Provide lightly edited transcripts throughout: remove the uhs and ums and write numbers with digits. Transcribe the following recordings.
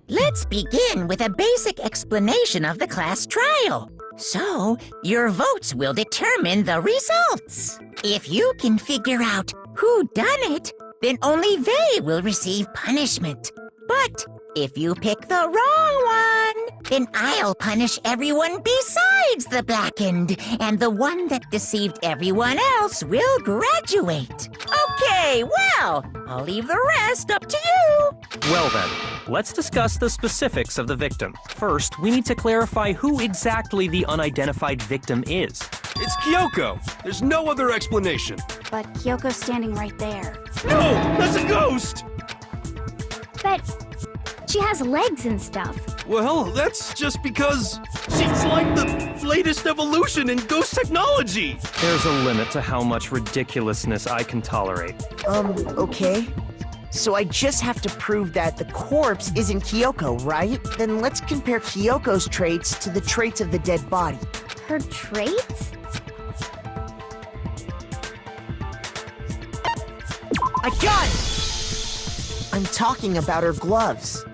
Let's begin with a basic explanation of the class trial. So, your votes will determine the results. If you can figure out who done it, then only they will receive punishment. But if you pick the wrong one, then I'll punish everyone besides the blackened, and the one that deceived everyone else will graduate. Okay, well, I'll leave the rest up to you. Well then, let's discuss the specifics of the victim. First, we need to clarify who exactly the unidentified victim is. It's Kyoko! There's no other explanation! But Kyoko's standing right there. No! That's a ghost! But she has legs and stuff. Well, that's just because she's like the latest evolution in ghost technology! There's a limit to how much ridiculousness I can tolerate. Okay. So I just have to prove that the corpse isn't Kyoko, right? Then let's compare Kyoko's traits to the traits of the dead body. Her traits? I got it! I'm talking about her gloves.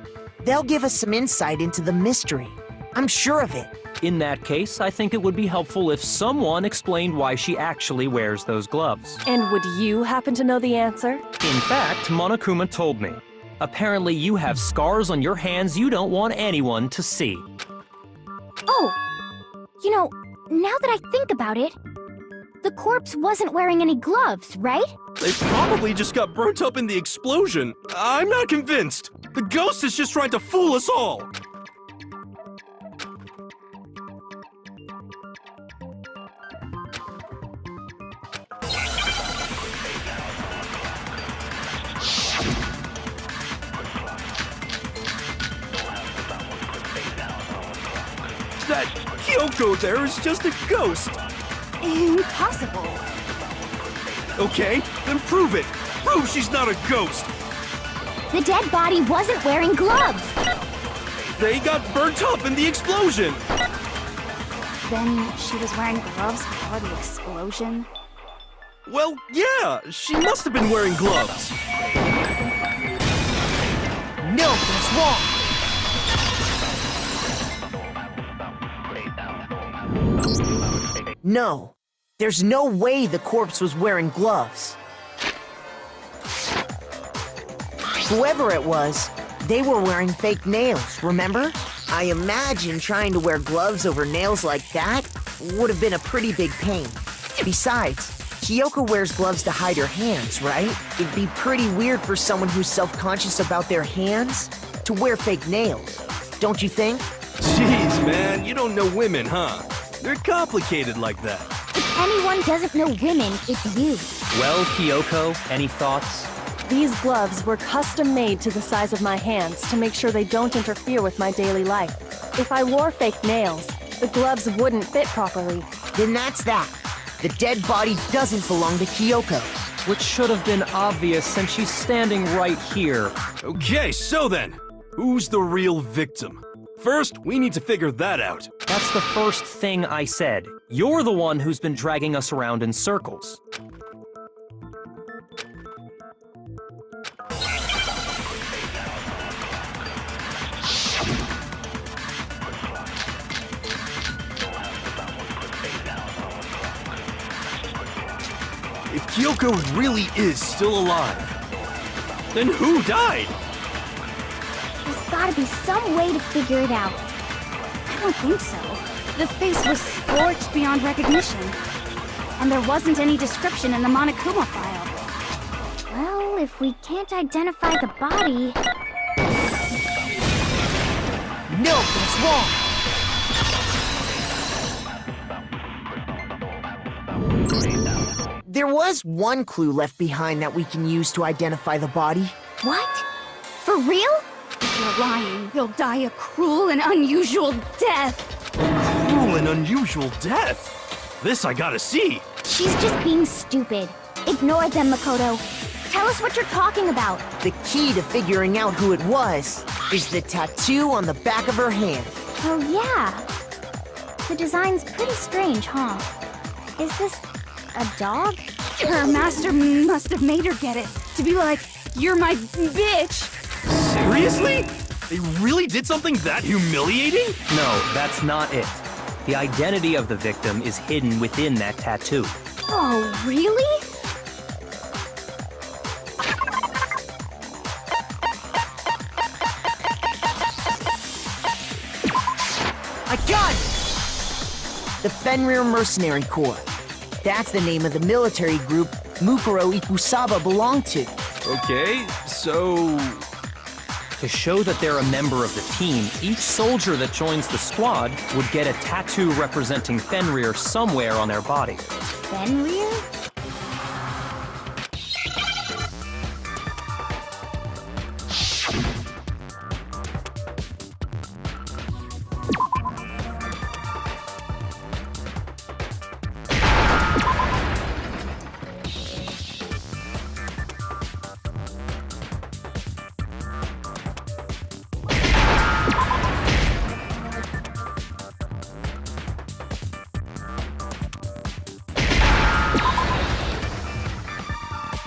They'll give us some insight into the mystery. I'm sure of it. In that case, I think it would be helpful if someone explained why she actually wears those gloves. And would you happen to know the answer? In fact, Monokuma told me. Apparently you have scars on your hands you don't want anyone to see. Oh, you know, now that I think about it, the corpse wasn't wearing any gloves, right? They probably just got burnt up in the explosion. I'm not convinced. The ghost is just trying to fool us all. That Kyoko there is just a ghost. Impossible. Okay, then prove it. Prove she's not a ghost. The dead body wasn't wearing gloves. They got burnt up in the explosion. Then she was wearing gloves before the explosion? Well, yeah, she must have been wearing gloves. No, that's wrong. No, there's no way the corpse was wearing gloves. Whoever it was, they were wearing fake nails, remember? I imagine trying to wear gloves over nails like that would have been a pretty big pain. Besides, Kyoko wears gloves to hide her hands, right? It'd be pretty weird for someone who's self-conscious about their hands to wear fake nails, don't you think? Jeez, man, you don't know women, huh? They're complicated like that. If anyone doesn't know women, it's you. Well, Kyoko, any thoughts? These gloves were custom made to the size of my hands to make sure they don't interfere with my daily life. If I wore fake nails, the gloves wouldn't fit properly. Then that's that. The dead body doesn't belong to Kyoko. Which should have been obvious since she's standing right here. Okay, so then, who's the real victim? First, we need to figure that out. That's the first thing I said. You're the one who's been dragging us around in circles. If Kyoko really is still alive, then who died? There's gotta be some way to figure it out. I don't think so. The face was scorched beyond recognition. And there wasn't any description in the Monokuma file. Well, if we can't identify the body... No, that's wrong. There was one clue left behind that we can use to identify the body. What? For real? If you're lying, you'll die a cruel and unusual death. Cruel and unusual death. This I gotta see. She's just being stupid. Ignore them, Makoto. Tell us what you're talking about. The key to figuring out who it was is the tattoo on the back of her hand. Oh, yeah. The design's pretty strange, huh? Is this a dog? Her master must have made her get it. To be like, you're my bitch. Seriously? They really did something that humiliating? No, that's not it. The identity of the victim is hidden within that tattoo. Oh, really? I got it! The Fenrir Mercenary Corps. That's the name of the military group Mukuro Ikusaba belonged to. Okay, so... To show that they're a member of the team, each soldier that joins the squad would get a tattoo representing Fenrir somewhere on their body. Fenrir?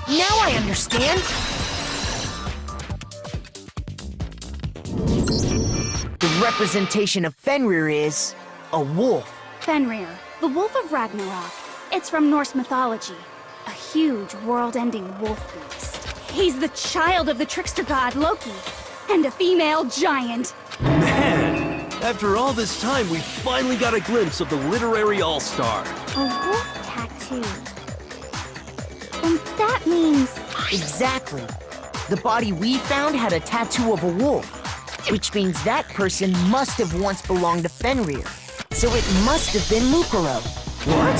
Now I understand! The representation of Fenrir is a wolf. Fenrir, the Wolf of Ragnarok. It's from Norse mythology. A huge, world-ending wolf beast. He's the child of the trickster god Loki, and a female giant. Man, after all this time, we finally got a glimpse of the literary all-star. A wolf tattoo. And that means... Exactly. The body we found had a tattoo of a wolf, which means that person must have once belonged to Fenrir. So it must have been Mukuro. What?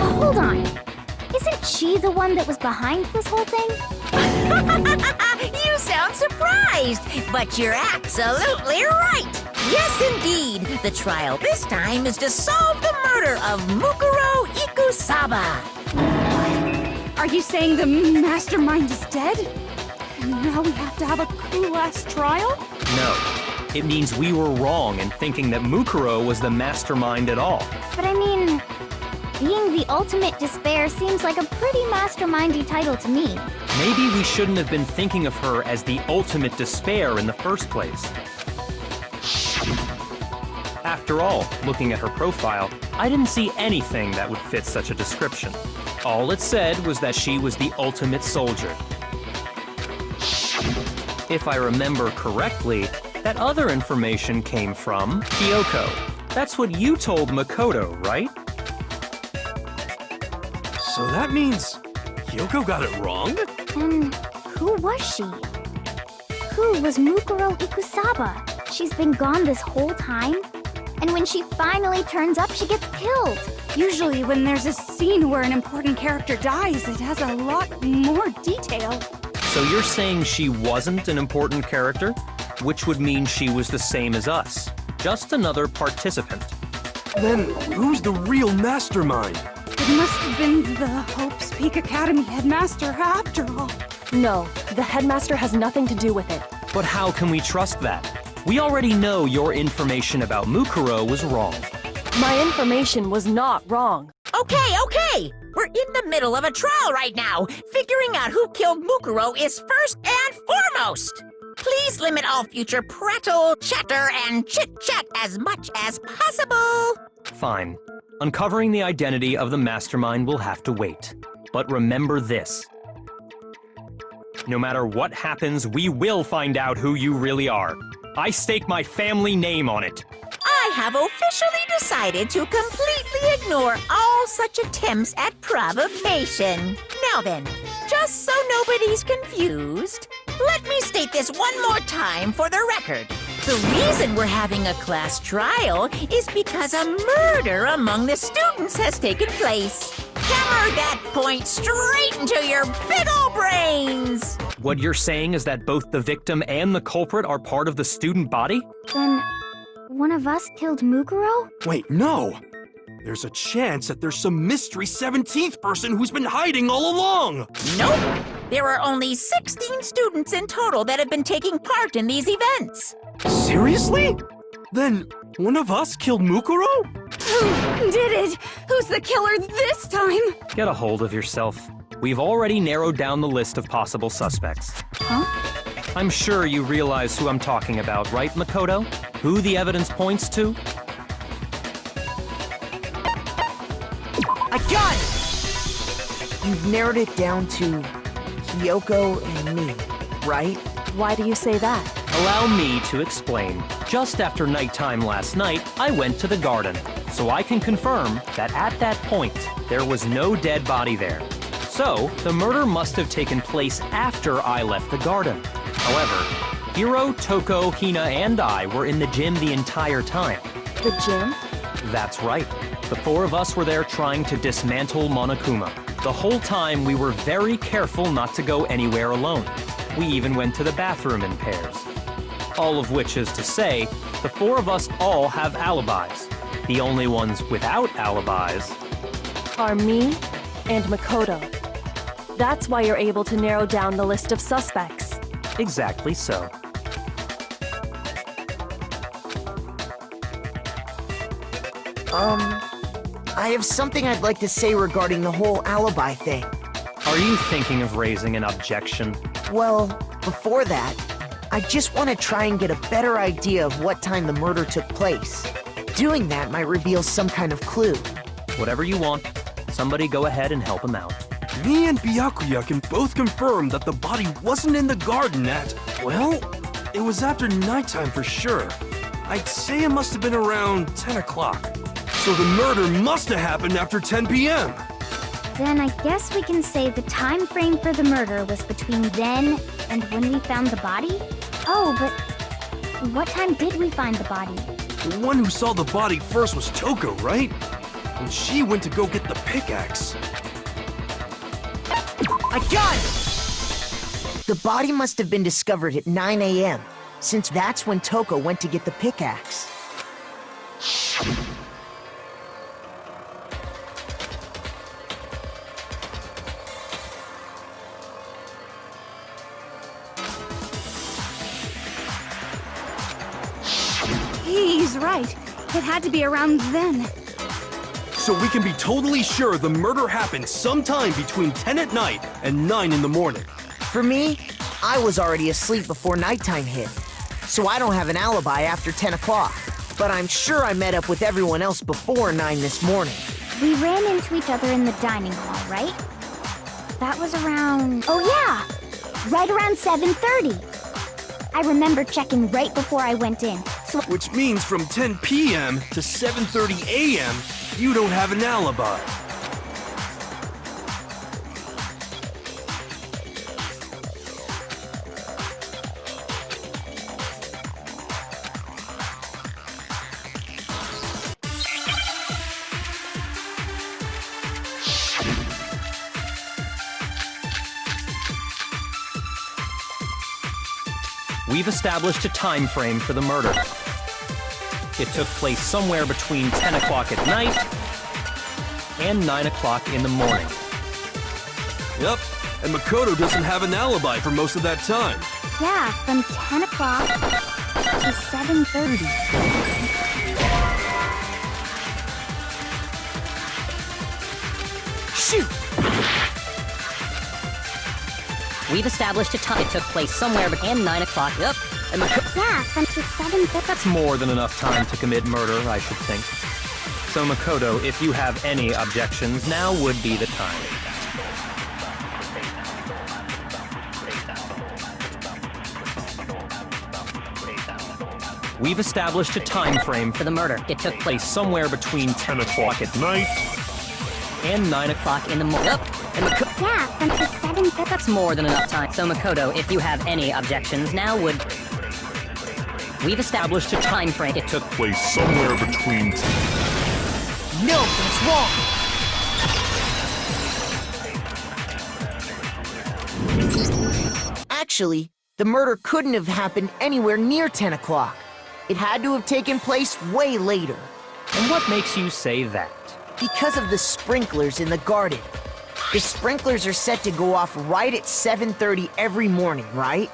Hold on. Isn't she the one that was behind this whole thing? You sound surprised, but you're absolutely right. Yes, indeed. The trial this time is to solve the murder of Mukuro Ikusaba. Are you saying the mastermind is dead? And now we have to have a cool-ass trial? No. It means we were wrong in thinking that Mukuro was the mastermind at all. But I mean, being the ultimate despair seems like a pretty mastermindy title to me. Maybe we shouldn't have been thinking of her as the ultimate despair in the first place. After all, looking at her profile, I didn't see anything that would fit such a description. All it said was that she was the ultimate soldier. If I remember correctly, that other information came from Kyoko. That's what you told Makoto, right? So that means Kyoko got it wrong? And who was she? Who was Mukuro Ikusaba? She's been gone this whole time? And when she finally turns up, she gets killed. Usually when there's a scene where an important character dies, it has a lot more detail. So you're saying she wasn't an important character? Which would mean she was the same as us. Just another participant. Then who's the real mastermind? It must have been the Hope's Peak Academy headmaster after all. No, the headmaster has nothing to do with it. But how can we trust that? We already know your information about Mukuro was wrong. My information was not wrong. Okay. We're in the middle of a trial right now. Figuring out who killed Mukuro is first and foremost. Please limit all future prattle, chatter, and chit-chat as much as possible. Fine. Uncovering the identity of the mastermind will have to wait. But remember this. No matter what happens, we will find out who you really are. I stake my family name on it. I have officially decided to completely ignore all such attempts at provocation. Now then, just so nobody's confused, let me state this one more time for the record. The reason we're having a class trial is because a murder among the students has taken place. Hammer that point straight into your big ol' brains! What you're saying is that both the victim and the culprit are part of the student body? Then, one of us killed Mukuro? Wait, no! There's a chance that there's some mystery 17th person who's been hiding all along! Nope! There are only 16 students in total that have been taking part in these events. Seriously? Then one of us killed Mukuro? Who did it? Who's the killer this time? Get a hold of yourself. We've already narrowed down the list of possible suspects. Huh? I'm sure you realize who I'm talking about, right, Makoto? Who the evidence points to? I got it! You've narrowed it down to Kyoko and me, right? Why do you say that? Allow me to explain. Just after nighttime last night, I went to the garden, so I can confirm that at that point, there was no dead body there. So, the murder must have taken place after I left the garden. However, Hiro, Toko, Hina, and I were in the gym the entire time. The gym? That's right. The four of us were there trying to dismantle Monokuma. The whole time, we were very careful not to go anywhere alone. We even went to the bathroom in pairs. All of which is to say, the four of us all have alibis. The only ones without alibis Are me and Makoto. That's why you're able to narrow down the list of suspects. exactly so. I have something I'd like to say regarding the whole alibi thing. Are you thinking of raising an objection? Well, before that, I just want to try and get a better idea of what time the murder took place. Doing that might reveal some kind of clue. Whatever you want. Somebody go ahead and help him out. Me and Byakuya can both confirm that the body wasn't in the garden at, well, it was after nighttime for sure. I'd say it must have been around 10 o'clock. So the murder must have happened after 10 p.m. Then I guess we can say the time frame for the murder was between then and when we found the body? Oh, but what time did we find the body? The one who saw the body first was Toko, right? And she went to go get the pickaxe. I got it! The body must have been discovered at 9 a.m., since that's when Toko went to get the pickaxe. He's right. It had to be around then. So we can be totally sure the murder happened sometime between 10 at night and 9 in the morning. For me, I was already asleep before nighttime hit, so I don't have an alibi after 10 o'clock. But I'm sure I met up with everyone else before 9 this morning. We ran into each other in the dining hall, right? That was around... Oh yeah! Right around 7:30. I remember checking right before I went in, so... Which means from 10 p.m. to 7:30 a.m., you don't have an alibi. We've established a time frame for the murder. It took place somewhere between 10 o'clock at night and 9 o'clock in the morning. Yep, and Makoto doesn't have an alibi for most of that time. Yeah, from 10 o'clock to 7:30. Shoot! We've established a time. It took place somewhere between 9 o'clock. Yep. And Yeah, from to 7:30. That's more than enough time to commit murder, I should think. So Makoto, if you have any objections, now would be the time. We've established a time frame for the murder, it took place somewhere between 10 o'clock at night and 9 o'clock in the morning. Yep. And Yeah, from to 7:30. that's more than enough time. So Makoto, if you have any objections, now would... We've established a time frame. It took Place somewhere between. No, that's wrong! Actually, the murder couldn't have happened anywhere near 10 o'clock. It had to have taken place way later. And what makes you say that? Because of the sprinklers in the garden. The sprinklers are set to go off right at 7:30 every morning, right?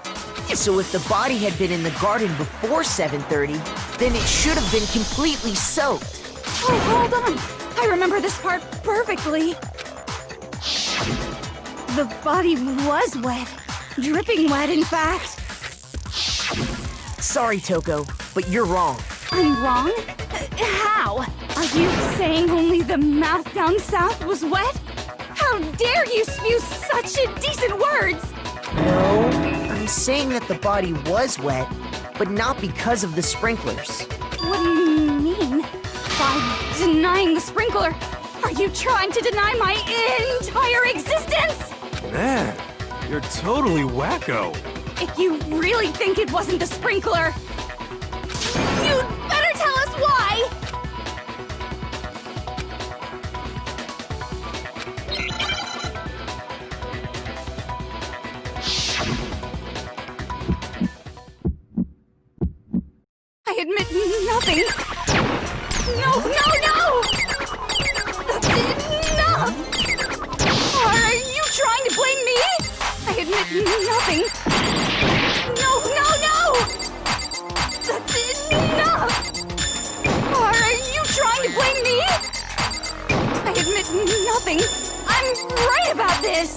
So if the body had been in the garden before 7:30, then it should have been completely soaked. Oh, hold on! I remember this part perfectly. The body was wet. Dripping wet, in fact. Sorry, Toko, but you're wrong. I'm wrong? How? Are you saying only the mouth down south was wet? How dare you spew such indecent words! No, I'm saying that the body was wet, but not because of the sprinklers. What do you mean? By denying the sprinkler, are you trying to deny my entire existence? Man, you're totally wacko. If you really think it wasn't the sprinkler, you'd better tell us why! I admit nothing. No, no, no! That's enough! Are you trying to blame me? I admit nothing. No, no, no! That's enough! Are you trying to blame me? I admit nothing. I'm right about this.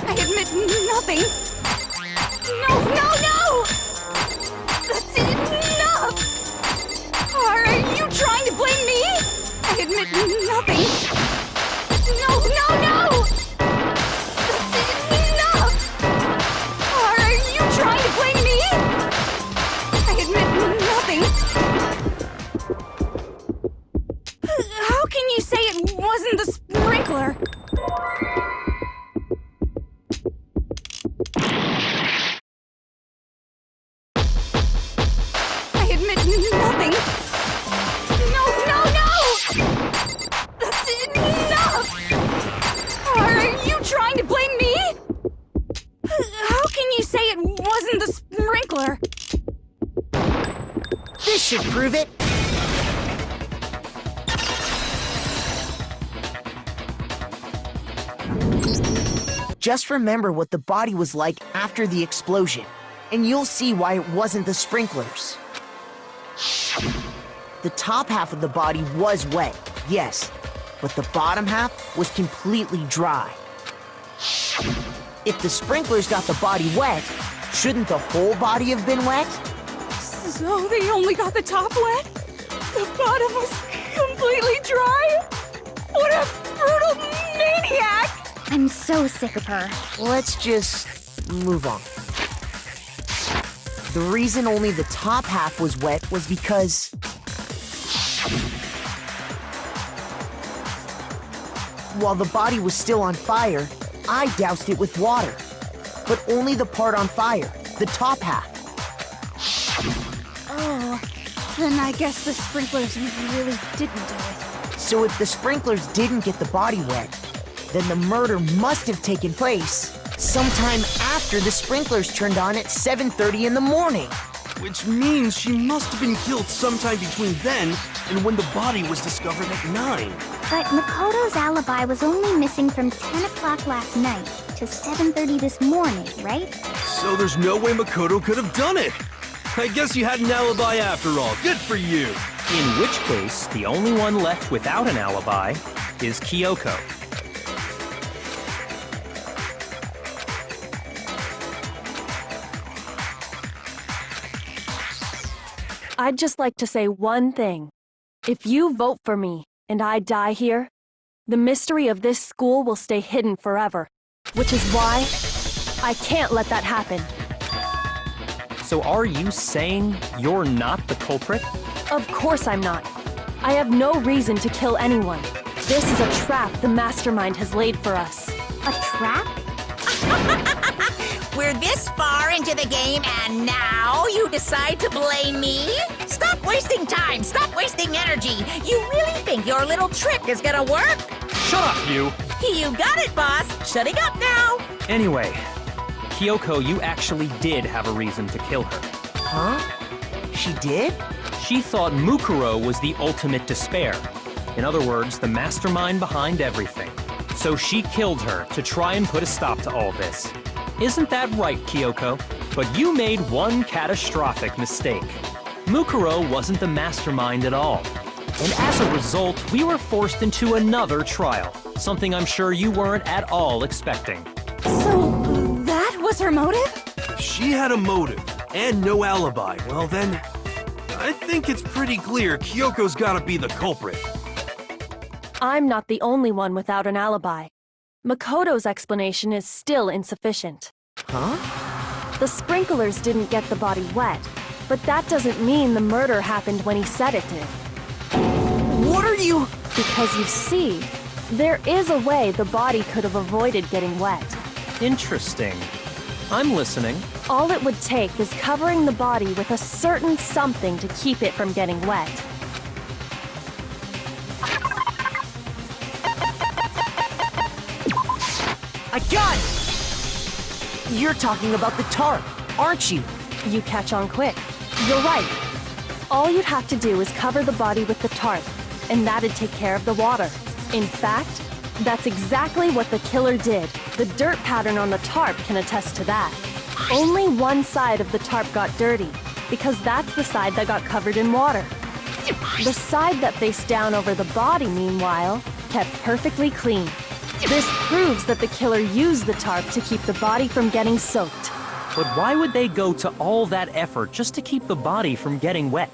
I admit nothing. No, no, no! That's enough! Are you trying to blame me? I admit nothing. No, no, no! I admit nothing. No, no, no! That's enough! Are you trying to blame me? How can you say it wasn't the sprinkler? This should prove it. Just remember what the body was like after the explosion, and you'll see why it wasn't the sprinklers. The top half of the body was wet, yes, but the bottom half was completely dry. If the sprinklers got the body wet, shouldn't the whole body have been wet? So they only got the top wet? The bottom was completely dry? What a brutal maniac! I'm so sick of her. Let's just move on. The reason only the top half was wet was because while the body was still on fire, I doused it with water. But only the part on fire, the top half. Oh, then I guess the sprinklers really didn't do it. So if the sprinklers didn't get the body wet, then the murder must have taken place sometime after the sprinklers turned on at 7:30 in the morning. Which means she must have been killed sometime between then and when the body was discovered at 9. But Makoto's alibi was only missing from 10 o'clock last night to 7:30 this morning, right? So there's no way Makoto could have done it. I guess you had an alibi after all. Good for you. In which case, the only one left without an alibi is Kyoko. I'd just like to say one thing. If you vote for me and I die here, the mystery of this school will stay hidden forever, which is why I can't let that happen. So are you saying you're not the culprit? Of course I'm not. I have no reason to kill anyone. This is a trap the mastermind has laid for us. A trap? We're this far into the game and now you decide to blame me? Stop wasting time! Stop wasting energy! You really think your little trick is gonna work? Shut up, you! You got it, boss! Shutting up now! Anyway, Kyoko, you actually did have a reason to kill her. Huh? She did? She thought Mukuro was the ultimate despair. In other words, the mastermind behind everything. So she killed her to try and put a stop to all this. Isn't that right, Kyoko? But you made one catastrophic mistake. Mukuro wasn't the mastermind at all. And as a result, we were forced into another trial, something I'm sure you weren't at all expecting. So that was her motive? If she had a motive and no alibi, well then, I think it's pretty clear Kyoko's gotta be the culprit. I'm not the only one without an alibi. Makoto's explanation is still insufficient. Huh? The sprinklers didn't get the body wet, but that doesn't mean the murder happened when he said it did. What are you... Because you see, there is a way the body could have avoided getting wet. Interesting. I'm listening. All it would take is covering the body with a certain something to keep it from getting wet. I got it! You're talking about the tarp, aren't you? You catch on quick. You're right. All you'd have to do is cover the body with the tarp, and that'd take care of the water. In fact, that's exactly what the killer did. The dirt pattern on the tarp can attest to that. Only one side of the tarp got dirty, because that's the side that got covered in water. The side that faced down over the body, meanwhile, kept perfectly clean. This proves that the killer used the tarp to keep the body from getting soaked. But why would they go to all that effort just to keep the body from getting wet?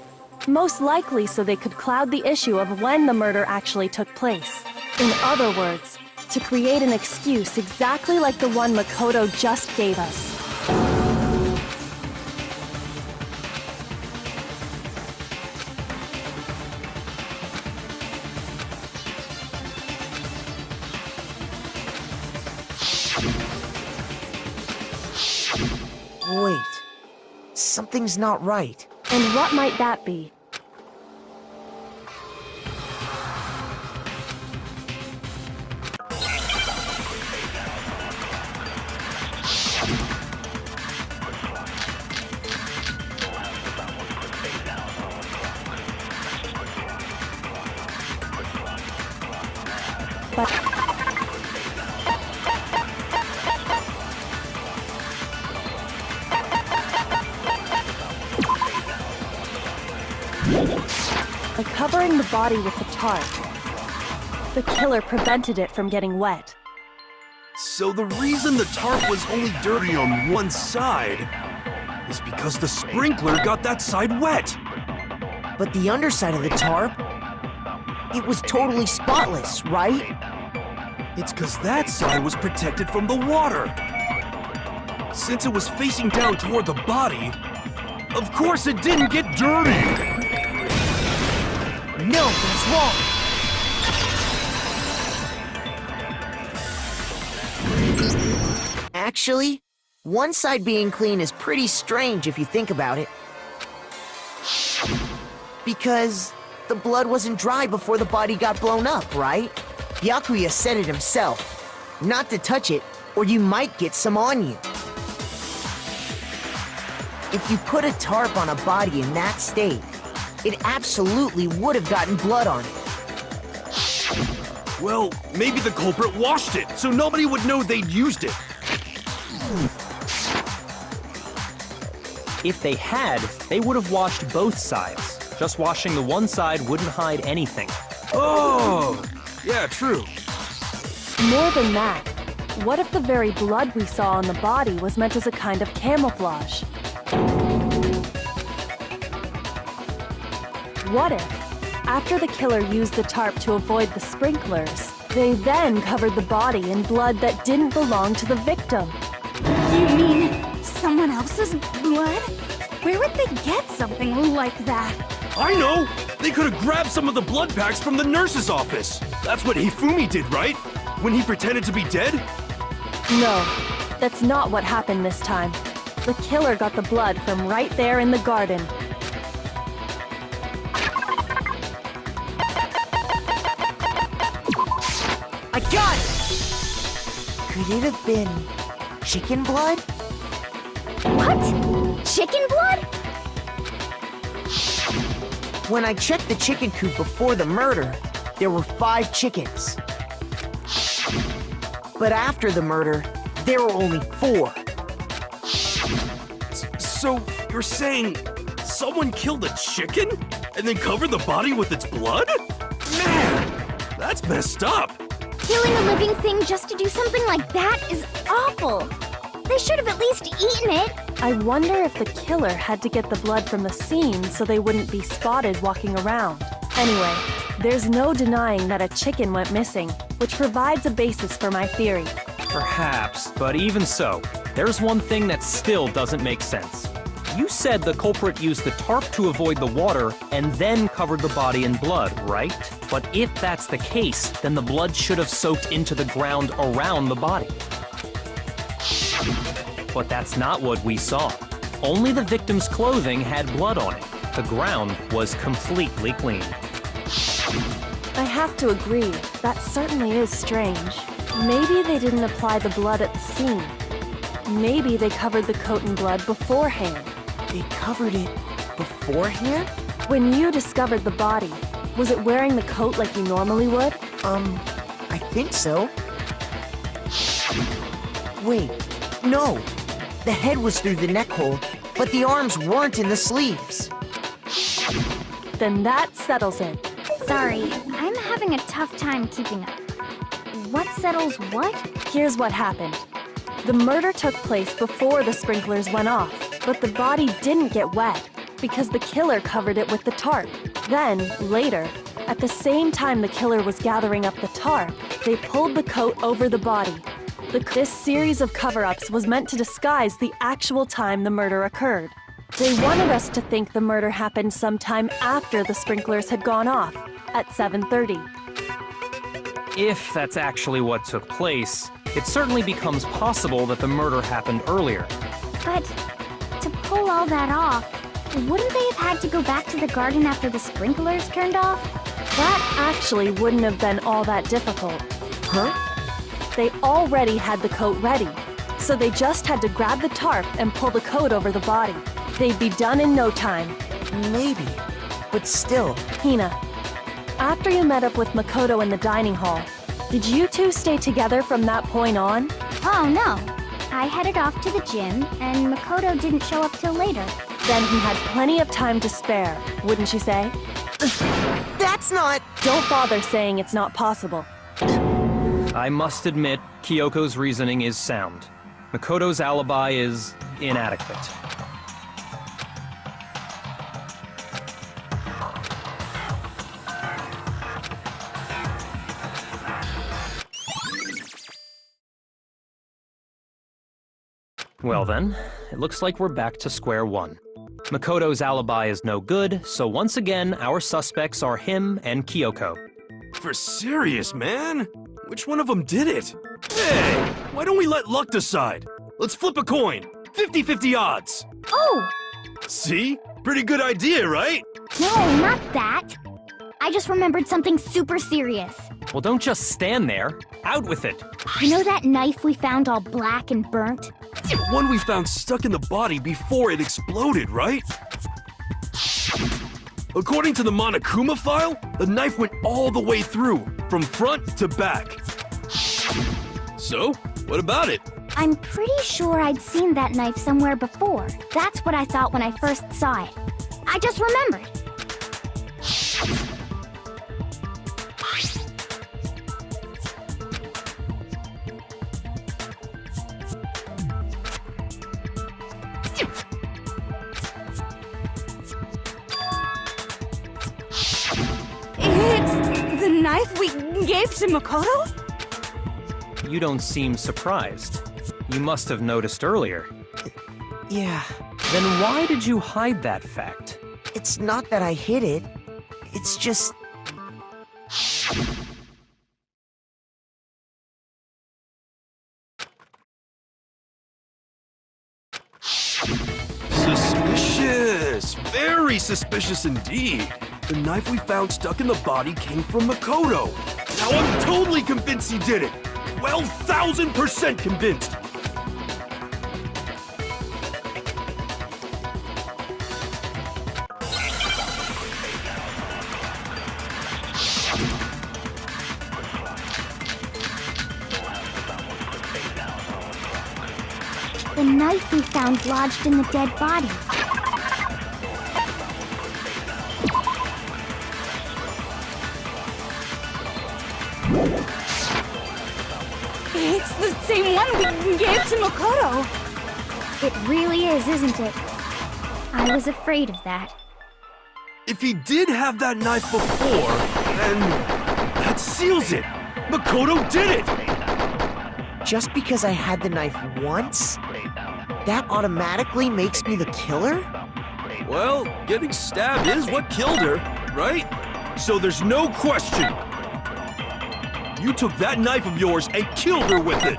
Most likely so they could cloud the issue of when the murder actually took place. In other words, to create an excuse exactly like the one Makoto just gave us. Wait. Something's not right. And what might that be? By covering the body with the tarp, the killer prevented it from getting wet. So the reason the tarp was only dirty on one side is because the sprinkler got that side wet. But the underside of the tarp, it was totally spotless, right? It's because that side was protected from the water. Since it was facing down toward the body, of course it didn't get dirty. No, that's wrong. Actually, one side being clean is pretty strange if you think about it. Because the blood wasn't dry before the body got blown up, right? Byakuya said it himself. Not to touch it, or you might get some on you. If you put a tarp on a body in that state, it absolutely would have gotten blood on it. Well, maybe the culprit washed it, so nobody would know they'd used it. If they had, they would have washed both sides. Just washing the one side wouldn't hide anything. Oh, yeah, true. More than that, what if the very blood we saw on the body was meant as a kind of camouflage? What if, after the killer used the tarp to avoid the sprinklers, they then covered the body in blood that didn't belong to the victim? You mean someone else's blood? Where would they get something like that? I know! They could have grabbed some of the blood packs from the nurse's office. That's what Hifumi did, right? When he pretended to be dead? No, that's not what happened this time. The killer got the blood from right there in the garden. I got it! Could it have been chicken blood? What? Chicken blood? When I checked the chicken coop before the murder, there were 5 chickens. But after the murder, there were only 4. So, you're saying someone killed a chicken and then covered the body with its blood? Man, that's messed up. Killing a living thing just to do something like that is awful. They should have at least eaten it. I wonder if the killer had to get the blood from the scene so they wouldn't be spotted walking around. Anyway, there's no denying that a chicken went missing, which provides a basis for my theory. Perhaps, but even so, there's one thing that still doesn't make sense. You said the culprit used the tarp to avoid the water and then covered the body in blood, right? But if that's the case, then the blood should have soaked into the ground around the body. But that's not what we saw. Only the victim's clothing had blood on it. The ground was completely clean. I have to agree, that certainly is strange. Maybe they didn't apply the blood at the scene. Maybe they covered the coat in blood beforehand. They covered it beforehand? When you discovered the body, was it wearing the coat like you normally would? I think so. Wait, no. The head was through the neck hole, but the arms weren't in the sleeves. Then that settles it. Sorry, I'm having a tough time keeping up. What settles what? Here's what happened. The murder took place before the sprinklers went off, but the body didn't get wet because the killer covered it with the tarp. Then, later, at the same time the killer was gathering up the tarp, they pulled the coat over the body. This series of cover-ups was meant to disguise the actual time the murder occurred. They wanted us to think the murder happened sometime after the sprinklers had gone off, at 7:30. If that's actually what took place, it certainly becomes possible that the murder happened earlier. But to pull all that off, wouldn't they have had to go back to the garden after the sprinklers turned off? That actually wouldn't have been all that difficult. Huh? They already had the coat ready, so they just had to grab the tarp and pull the coat over the body. They'd be done in no time. Maybe. But still. Hina, after you met up with Makoto in the dining hall, did you two stay together from that point on? Oh no. I headed off to the gym, and Makoto didn't show up till later. Then he had plenty of time to spare, wouldn't you say? That's not... Don't bother saying it's not possible. I must admit, Kyoko's reasoning is sound. Makoto's alibi is inadequate. Well then, it looks like we're back to square one. Makoto's alibi is no good, so once again, our suspects are him and Kyoko. For serious, man? Which one of them did it? Hey, why don't we let luck decide? Let's flip a coin. 50-50 odds. Oh! See? Pretty good idea, right? No, not that. I just remembered something super serious. Well, don't just stand there. Out with it. You know that knife we found all black and burnt? The one we found stuck in the body before it exploded, right? According to the Monokuma file, the knife went all the way through, from front to back. So, what about it? I'm pretty sure I'd seen that knife somewhere before. That's what I thought when I first saw it. I just remembered. It's the knife we gave to Makoto? You don't seem surprised. You must have noticed earlier. Yeah. Then why did you hide that fact? It's not that I hid it. It's just... Suspicious! Very suspicious indeed. The knife we found stuck in the body came from Makoto. Now I'm totally convinced he did it. 12,000% convinced. The knife we found lodged in the dead body. It's the same one we gave to Makoto. It really is, isn't it? I was afraid of that. If he did have that knife before, then that seals it. Makoto did it. Just because I had the knife once, that automatically makes me the killer? Well, getting stabbed is what killed her, right? So there's no question. You took that knife of yours and killed her with it.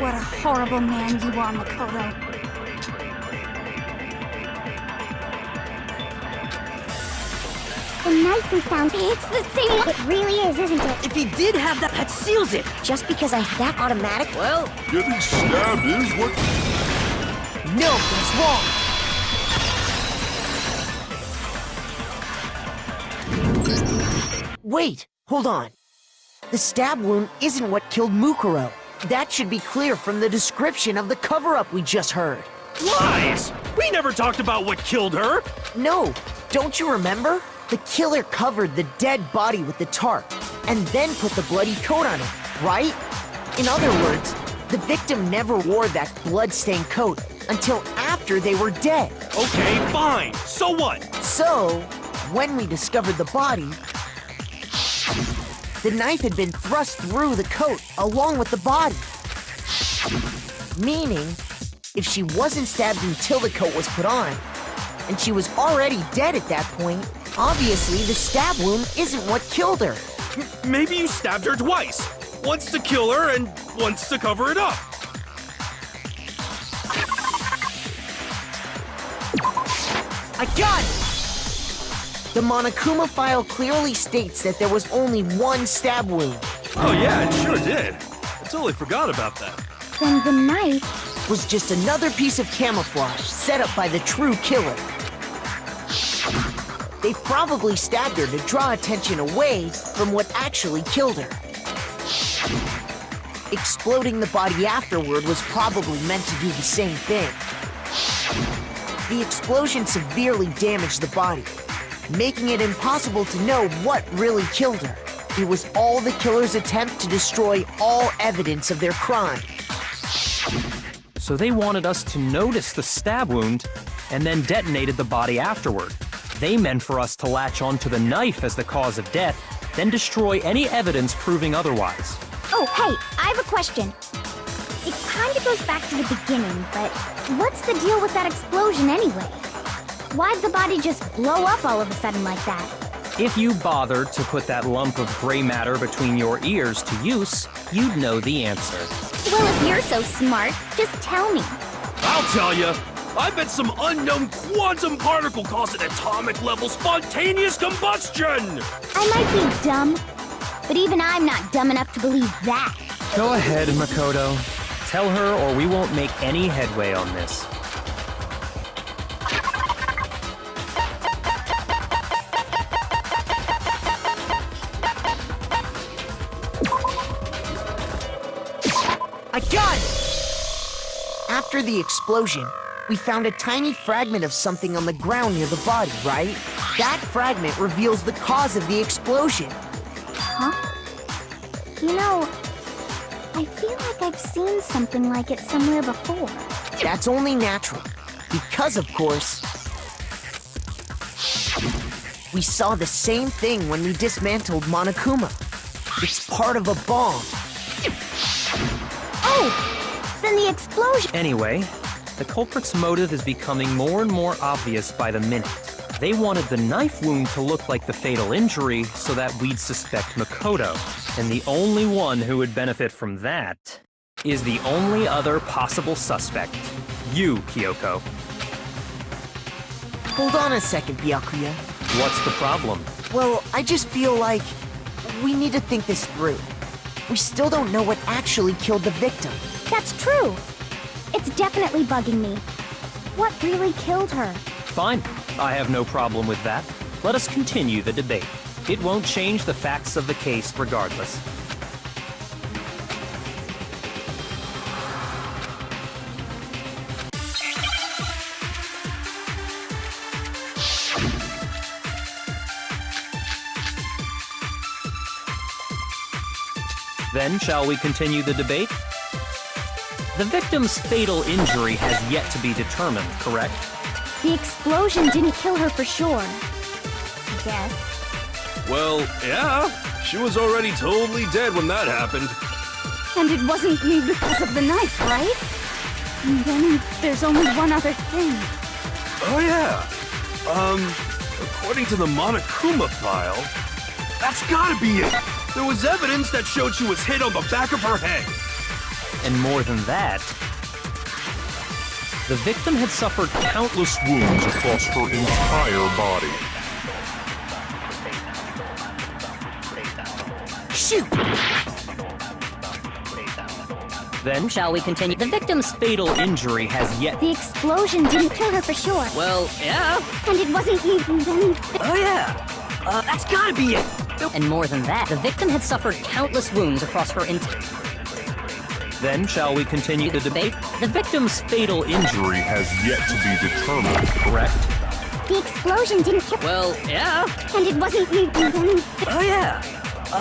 What a horrible man you are, Makoto. The knife we found, it's the same one. It really is, isn't it? If he did have that seals it. Just because I had that automatic, well... Getting stabbed is what... No, that's wrong. Wait, hold on. The stab wound isn't what killed Mukuro. That should be clear from the description of the cover-up we just heard. Lies! We never talked about what killed her. No, don't you remember? The killer covered the dead body with the tarp and then put the bloody coat on it, right? In other words, the victim never wore that blood-stained coat until after they were dead. Okay, fine. So what? So, when we discovered the body, the knife had been thrust through the coat along with the body. Meaning, if she wasn't stabbed until the coat was put on, and she was already dead at that point, obviously the stab wound isn't what killed her. Maybe you stabbed her twice. Once to kill her and once to cover it up. I got it! The Monokuma file clearly states that there was only one stab wound. Oh yeah, it sure did. I totally forgot about that. Then the knife... Was just another piece of camouflage set up by the true killer. They probably stabbed her to draw attention away from what actually killed her. Exploding the body afterward was probably meant to do the same thing. The explosion severely damaged the body, making it impossible to know what really killed her. It was all the killer's attempt to destroy all evidence of their crime. So they wanted us to notice the stab wound and then detonated the body afterward. They meant for us to latch onto the knife as the cause of death, then destroy any evidence proving otherwise. Oh, hey, I have a question. It kind of goes back to the beginning, but what's the deal with that explosion anyway? Why'd the body just blow up all of a sudden like that? If you bothered to put that lump of gray matter between your ears to use, you'd know the answer. Well, if you're so smart, just tell me. I'll tell you. I bet some unknown quantum particle caused an atomic-level spontaneous combustion! I might be dumb, but even I'm not dumb enough to believe that. Go ahead, Makoto. Tell her or we won't make any headway on this. I got it! After the explosion, we found a tiny fragment of something on the ground near the body, right? That fragment reveals the cause of the explosion. Huh? You know, I feel like I've seen something like it somewhere before. That's only natural, because of course, we saw the same thing when we dismantled Monokuma. It's part of a bomb. Oh! Then the explosion... Anyway, the culprit's motive is becoming more and more obvious by the minute. They wanted the knife wound to look like the fatal injury so that we'd suspect Makoto. And the only one who would benefit from that is the only other possible suspect. You, Kyoko. Hold on a second, Byakuya. What's the problem? Well, I just feel like we need to think this through. We still don't know what actually killed the victim. That's true. It's definitely bugging me. What really killed her? Fine. I have no problem with that. Let us continue the debate. It won't change the facts of the case regardless. Then, shall we continue the debate? The victim's fatal injury has yet to be determined, correct? The explosion didn't kill her for sure. I guess. Well, yeah. She was already totally dead when that happened. And it wasn't me because of the knife, right? And then there's only one other thing. Oh yeah. According to the Monokuma file, that's gotta be it. There was evidence that showed she was hit on the back of her head. And more than that, the victim had suffered countless wounds across her entire body. Shoot! Then, shall we continue? The victim's fatal injury has yet... The explosion didn't kill her for sure. Well, yeah. And it wasn't me then. Oh, yeah. That's gotta be it. And more than that, the victim had suffered countless wounds across her entire... Then, shall we continue the debate? The victim's fatal injury has yet to be determined, correct? The explosion didn't kill... Well, yeah. And it wasn't me then. Oh, yeah.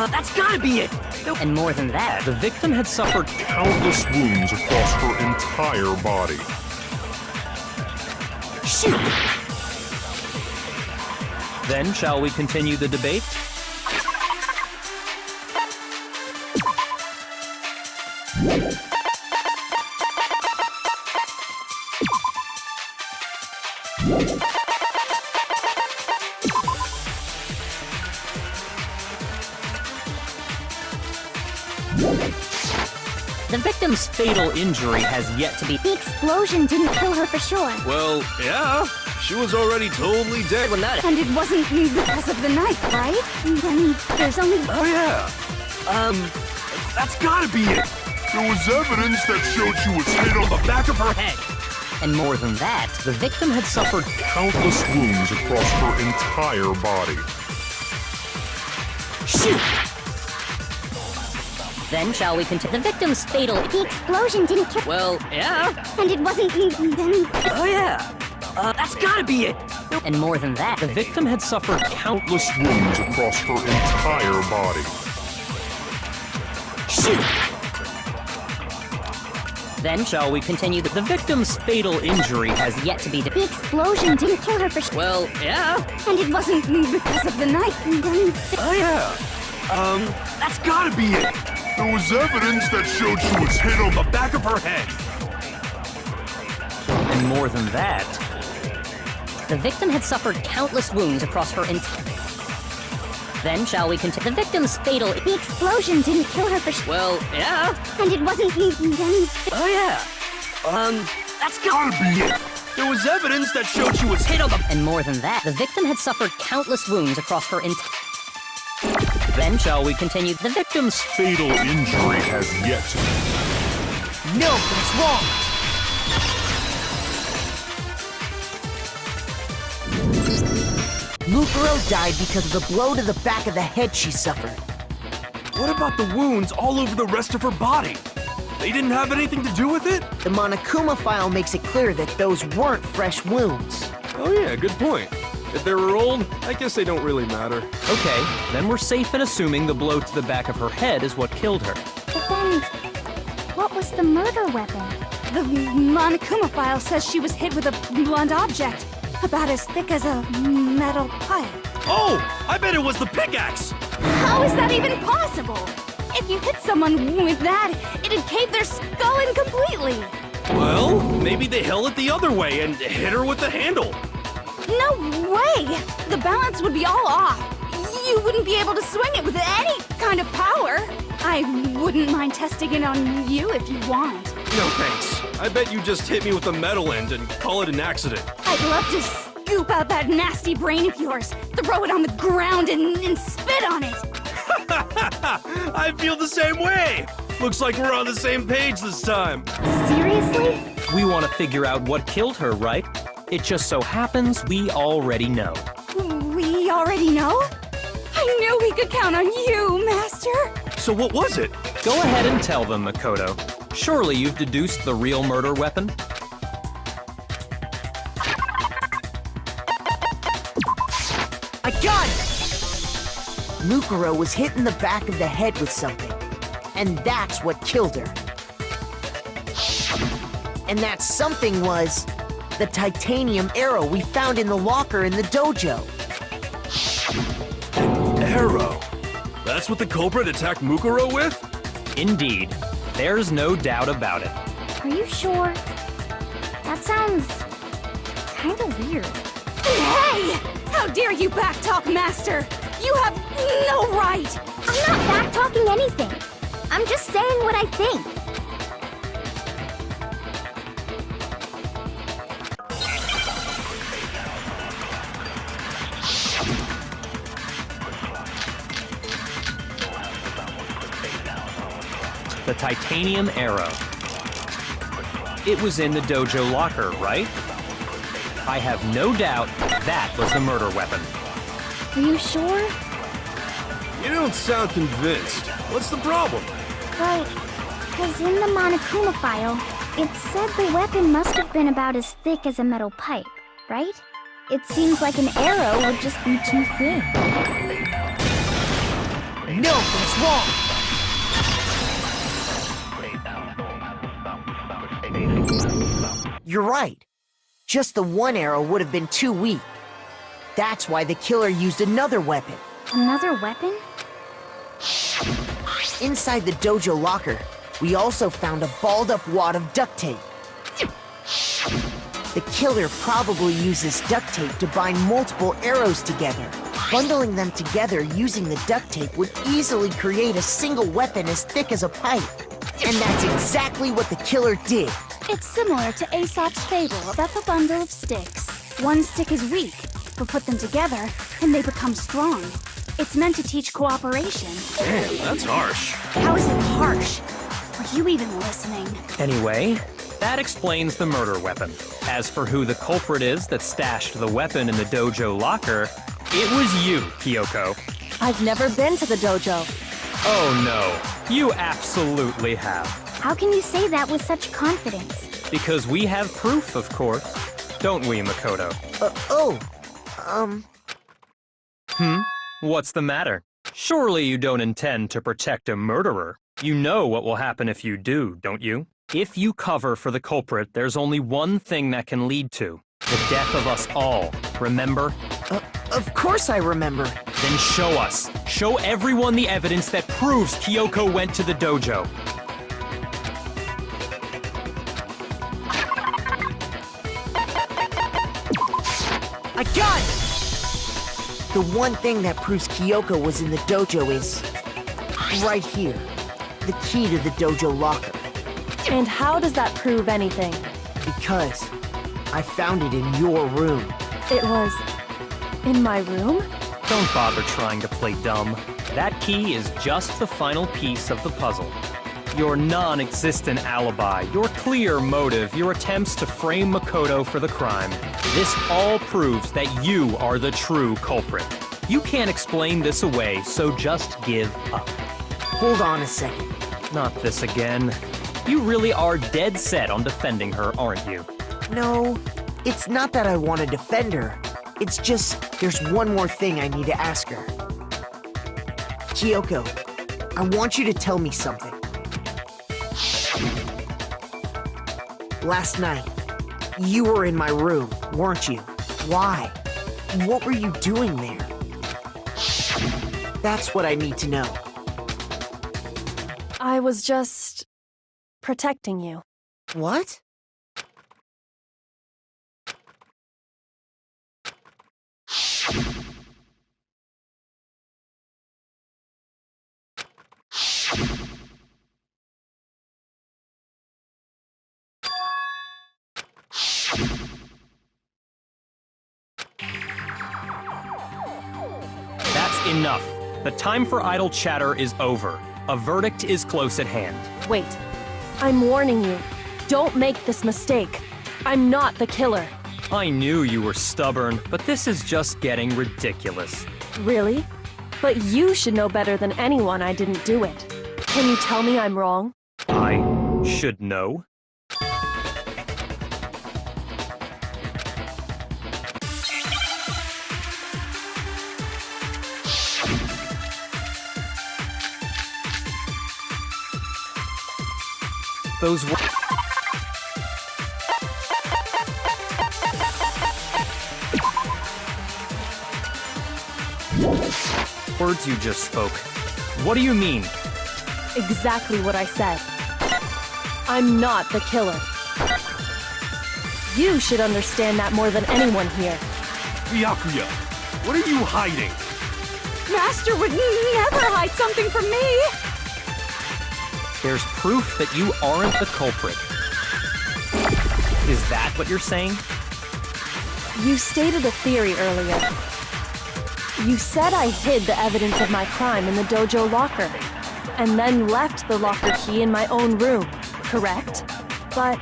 That's gotta be it. And more than that, The victim had suffered countless wounds across her entire body. Shoot! Then, shall we continue the debate? The victim's fatal injury has yet to be... The explosion didn't kill her for sure. Well, yeah. She was already totally dead when that... And it wasn't because of the knife, right? Then there's only... Oh, yeah. That's gotta be it. There was evidence that showed she was hit on the back of her head. And more than that, the victim had suffered Countless wounds across her entire body. Shoot! Then shall we continue? The victim's fatal... The explosion didn't kill... Well, yeah. And it wasn't... Then... Oh, yeah. That's gotta be it. And more than that, the victim had suffered Countless wounds across her entire body. Shoot! Then shall we continue? the victim's fatal injury has yet to be... The explosion didn't kill her for sure. Well, yeah. And it wasn't because of the knife. Then... Oh, yeah. That's gotta be it. There was evidence that showed she was hit on the Back of her head. And more than that, The victim had suffered countless wounds across her Then shall we continue? The victim's fatal... The explosion didn't kill her for sure. Well, yeah. And it wasn't... Then... Oh, yeah. That's gotta be it. There was evidence that showed she was hit on the... And more than that, the victim had suffered countless wounds across her Then shall we continue? The victim's... fatal injury has yet to... No, that's wrong! Mukuro died because of the blow to the back of the head she suffered. What about the wounds all over the rest of her body? They didn't have anything to do with it? The Monokuma file makes it clear that those weren't fresh wounds. Oh yeah, good point. If they were old, I guess they don't really matter. okay, then we're safe in assuming the blow to the back of her head is what killed her. But then... What was the murder weapon? The Monokuma file says she was hit with a blunt object, about as thick as a metal pipe. Oh, I bet it was the pickaxe! How is that even possible? If you hit someone with that, it'd cave their skull in completely. Well, maybe they held it the other way and hit her with the handle. No way! The balance would be all off. You wouldn't be able to swing it with any kind of power. I wouldn't mind testing it on you if you want. No thanks. I bet you just hit me with the metal end and call it an accident. I'd love to scoop out that nasty brain of yours, throw it on the ground and spit on it. I feel the same way. Looks like we're on the same page this time. Seriously? We want to figure out what killed her, right? It just so happens we already know. We already know? I knew we could count on you, Master. So what was it? Go ahead and tell them, Makoto. Surely you've deduced the real murder weapon? I got it! Mukuro was hit in the back of the head with something. And that's what killed her. And that something was... the titanium arrow we found in the locker in the dojo. Arrow. That's what the culprit attacked Mukuro with? Indeed. There's no doubt about it. Are you sure? That sounds... kinda weird. Hey! How dare you backtalk, Master? You have no right! I'm not back-talking anything. I'm just saying what I think. The titanium arrow. It was in the dojo locker, right? I have no doubt that was the murder weapon. Are you sure? You don't sound convinced. What's the problem? Right. Because in the Monokuma file, it said the weapon must have been about as thick as a metal pipe, right? It seems like an arrow would just be too thin. No, that's wrong! You're right. Just the one arrow would have been too weak. That's why the killer used another weapon. Another weapon? Inside the dojo locker, we also found a balled-up wad of duct tape. The killer probably uses duct tape to bind multiple arrows together. Bundling them together using the duct tape would easily create a single weapon as thick as a pipe. And that's exactly what the killer did. It's similar to Aesop's fable about the bundle of sticks. One stick is weak, but put them together, and they become strong. It's meant to teach cooperation. Damn, that's harsh. How is it harsh? Were you even listening? Anyway, that explains the murder weapon. As for who the culprit is that stashed the weapon in the dojo locker, it was you, Kyoko. I've never been to the dojo. Oh no, you absolutely have. How can you say that with such confidence? Because we have proof, of course. Don't we, Makoto? What's the matter? Surely you don't intend to protect a murderer. You know what will happen if you do, don't you? If you cover for the culprit, there's only one thing that can lead to. The death of us all, remember? Of course I remember. Then show us. Show everyone the evidence that proves Kyoko went to the dojo. I got it! The one thing that proves Kyoko was in the dojo is right here. The key to the dojo locker. And how does that prove anything? Because I found it in your room. It was in my room? Don't bother trying to play dumb. That key is just the final piece of the puzzle. Your non-existent alibi, your clear motive, your attempts to frame Makoto for the crime. This all proves that you are the true culprit. You can't explain this away, so just give up. Hold on a second. Not this again. You really are dead set on defending her, aren't you? No, it's not that I want to defend her. It's just there's one more thing I need to ask her. Kyoko, I want you to tell me something. Last night, you were in my room, weren't you? Why? What were you doing there? That's what I need to know. I was just protecting you. What? That's enough. The time for idle chatter is over. A verdict is close at hand. Wait. I'm warning you. Don't make this mistake. I'm not the killer. I knew you were stubborn, but this is just getting ridiculous. Really? But you should know better than anyone I didn't do it. Can you tell me I'm wrong? I should know. Those words you just spoke. What do you mean? Exactly what I said. I'm not the killer. You should understand that more than anyone here. Byakuya, what are you hiding? Master would never hide something from me! There's proof that you aren't the culprit. Is that what you're saying? You stated a theory earlier. You said I hid the evidence of my crime in the dojo locker, and then left the locker key in my own room, correct? But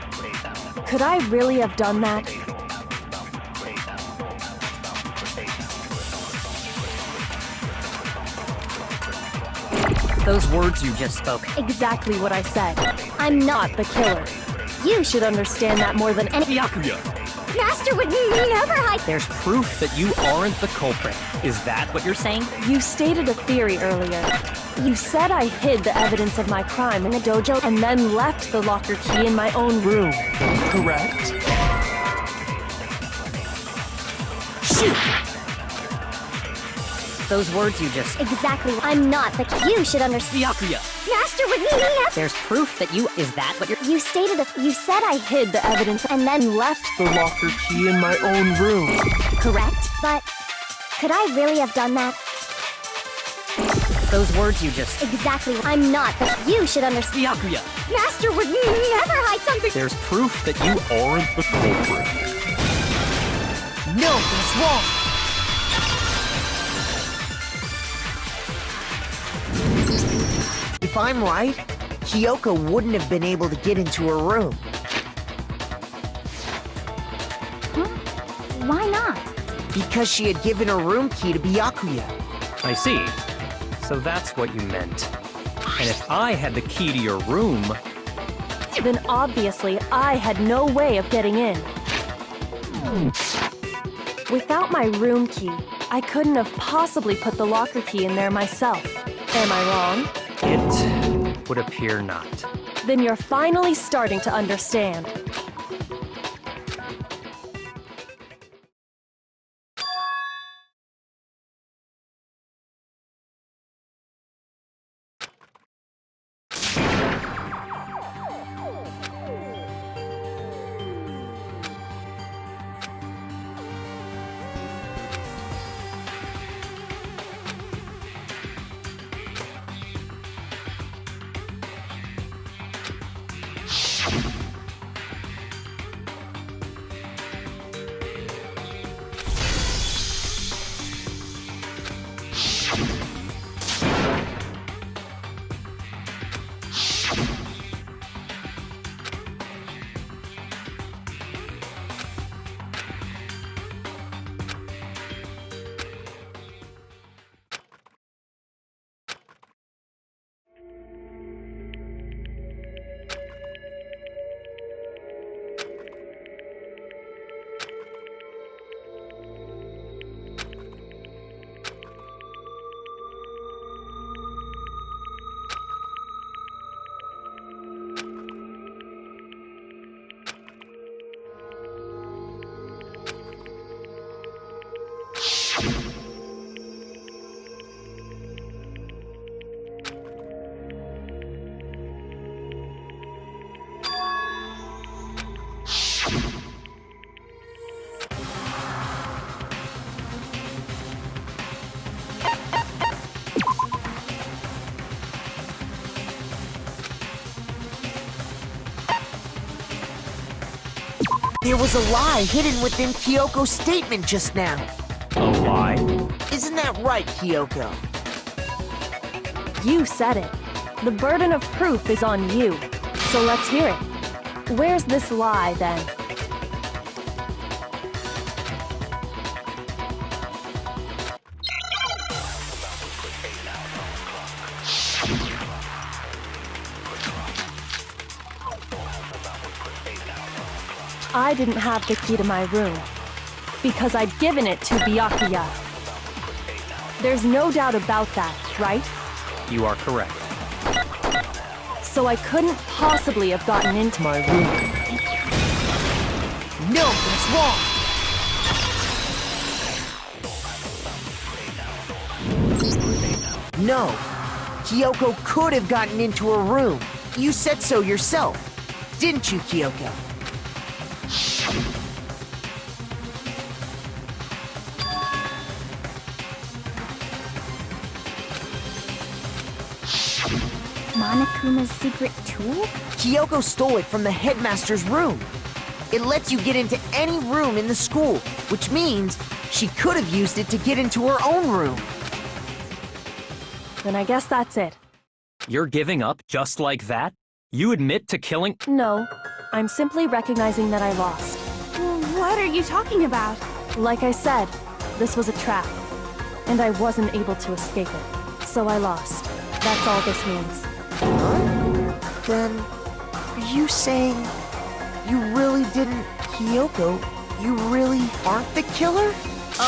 could I really have done that? Those words you just spoke. Exactly what I said. I'm not the killer. You should understand that more than any— Byakuya! Master would never hide. There's proof that you aren't the culprit. Is that what you're saying? You stated a theory earlier. You said I hid the evidence of my crime in the dojo and then left the locker key in my own room, correct? Shoot! Those words you just— Exactly. I'm not the. You should understand. Byakuya! Master would never. There's proof that you— Is that what you're— You stated you said I hid the evidence and then left The locker key in my own room. correct? But could I really have done that? Those words you just... Exactly. I'm not, but you should understand. Byakuya, Master would never hide something. there's proof that you Aren't the culprit. No, that's wrong. If I'm right, Kyoko wouldn't have been able to get into her room. Why not? Because she had given her room key to Byakuya. I see. So that's what you meant. And if I had the key to your room... Then obviously I had no way of getting in. Without my room key, I couldn't have possibly put the locker key in there myself. Am I wrong? It would appear not. Then you're finally starting to understand. There was a lie hidden within Kyoko's statement just now. A lie? Isn't that right, Kyoko? You said it. The burden of proof is on you. So let's hear it. Where's this lie, then? I didn't have the key to my room because I'd given it to Byakuya. There's no doubt about that, right? You are correct. So I couldn't possibly have gotten into my room. No, that's wrong. No, Kyoko could have gotten into her room. You said so yourself, didn't you, Kyoko? Monokuma's secret tool? Kyoko stole it from the headmaster's room. It lets you get into any room in the school, which means she could have used it to get into her own room. Then I guess that's it. You're giving up just like that? You admit to killing... No, I'm simply recognizing that I lost. What are you talking about? Like I said, this was a trap, and I wasn't able to escape it. So I lost. That's all this means. Then, are you saying you really didn't, Kyoko? You really aren't the killer?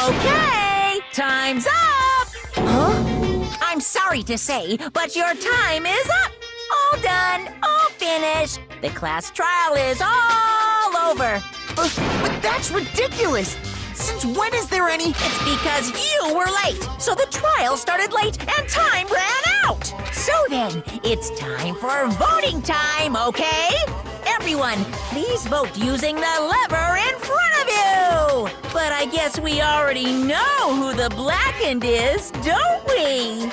Okay, time's up! Huh? I'm sorry to say, but your time is up! All done, all finished. The class trial is all over. But that's ridiculous! Since when is there any— It's because you were late, so the trial started late and time ran out. So then, it's time for voting time, okay? Everyone, please vote using the lever in front of you. But I guess we already know who the blackened is, don't we?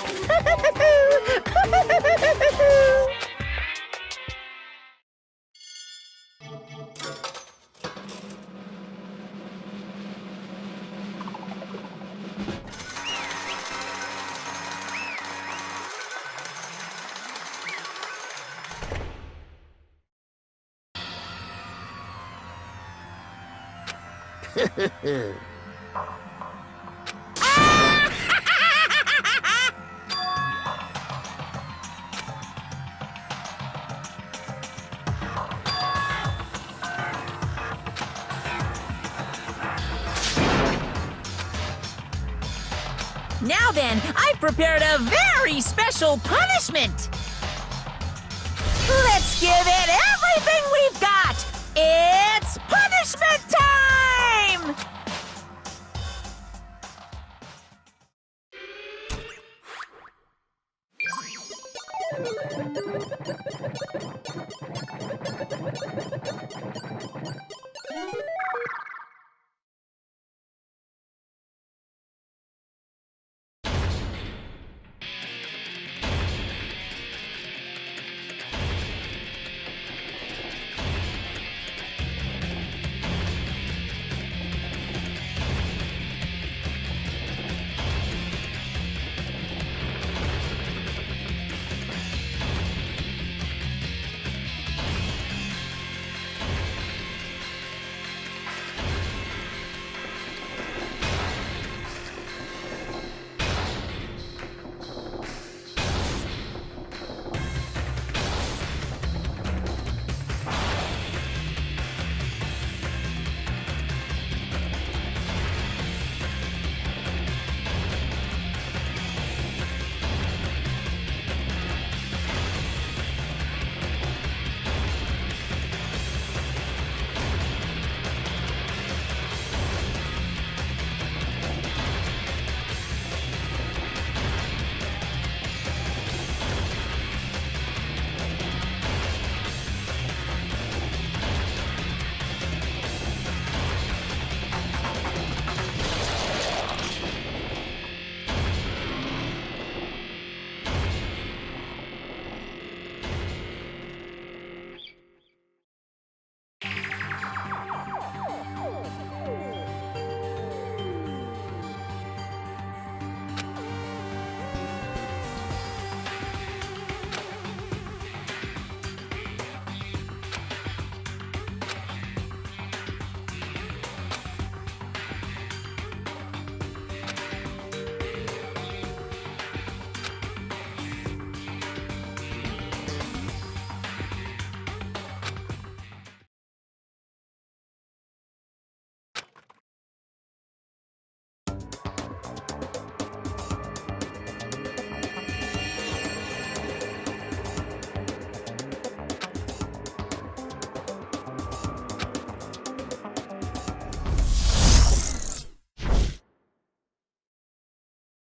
Now then, I've prepared a very special punishment. Let's give it everything we've got. It's punishment time!